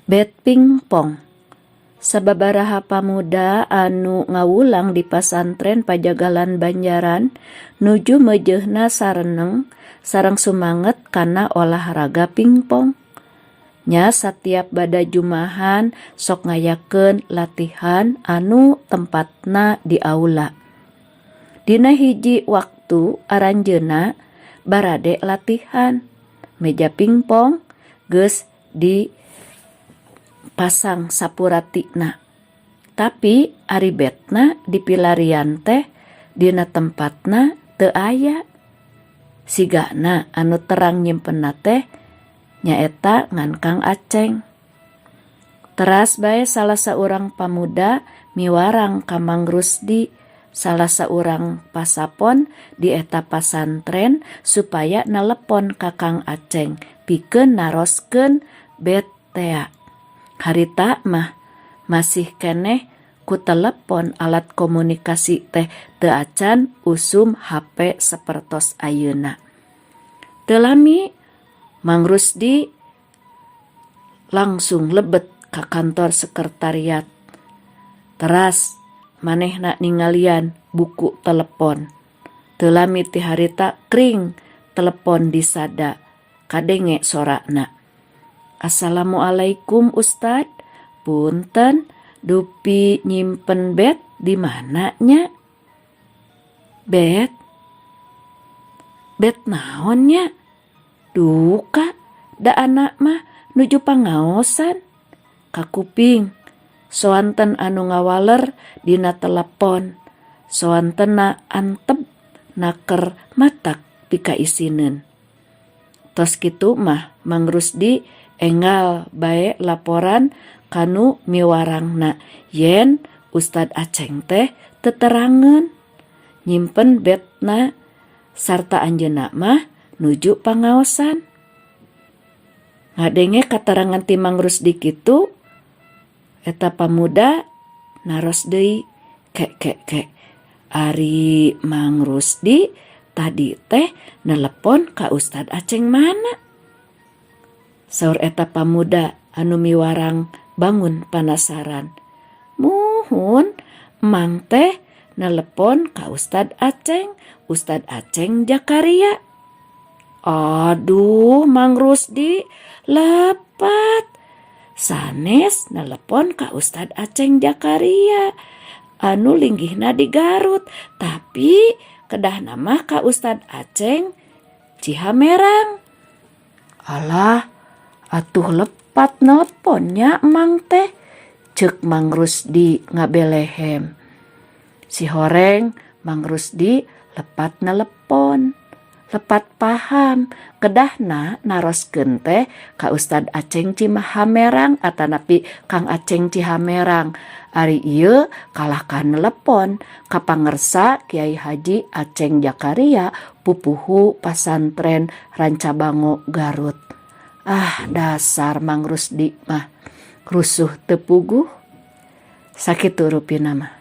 Bet pingpong. Sababaraha pamuda anu ngawulang di pasantren Pajagalan Banjaran nuju mejehna sareneng sareng sumanget kana olahraga pingpong. Nya setiap bada jumahan sok ngayakeun latihan anu tempatna di aula. Dina hiji waktu aranjeuna barade latihan meja pingpong geus di pasang sapuratina. Tapi ari betna di pilarian teh dina tempatna teu aya. Sigana anu terang nyimpenna teh nyaeta ngan Kang Aceng. Teras bae salah saurang pamuda miwarang ka Mang Rusdi, salah saurang pasapon di eta pasantren supaya nelepon ka Kang Aceng pikeun naroskeun bet tea. Harita mah masih keneh ku telepon alat komunikasi teh teu acan usum HP sapertos ayeuna. Teu lami Mang Rusdi langsung lebet ka kantor sekretariat. Teras manehna ningalian buku telepon. Teu lami ti harita kring telepon disada kadenge sorana. Assalamualaikum Ustad, punten dupi nyimpen bet di mana nya? Bet naon nya? Duka da anak mah nuju pangaosan. Kakuping soanten anu ngawaler dina telepon, soantena antep naker matak pika isineun. Tos kitu mah Mang Rusdi enggal bae laporan kanu miwarangna yen Ustad Aceng teh teterangeun nyimpen betna sarta anjeunna mah nuju pangaosan. Ngadenge katerangan ti Mang Rusdi kitu, eta pamuda naros deui ke. Ari Mang Rusdi tadi teh nelepon ka Ustad Aceng mana? Saur eta pamuda anu miwarang bangun panasaran. Muhun mang teh nelepon ka Ustad Aceng Jakaria. Aduh Mang Rusdi lepat. Sanes nelepon ka Ustad Aceng Jakaria anu linggihna di Garut, tapi kedah nama ka Ustad Aceng Cihamerang. Alah, atuh lepat nelponnya Mang teh, cek Mang Rusdi ngabelehem. Si horeng Mang Rusdi lepat nelepon, lepat paham kedahna naroskeun teh ka Ustad Aceng Cihamerang atanapi Kang Aceng Cihamerang. Ari ieu kalah ka nelepon ka pangersa Kiai Haji Aceng Jakaria pupuhu pasantren Rancabango Garut. Ah, dasar Mang Rusdi mah rusuh teu puguh. Sakitu rupina mah.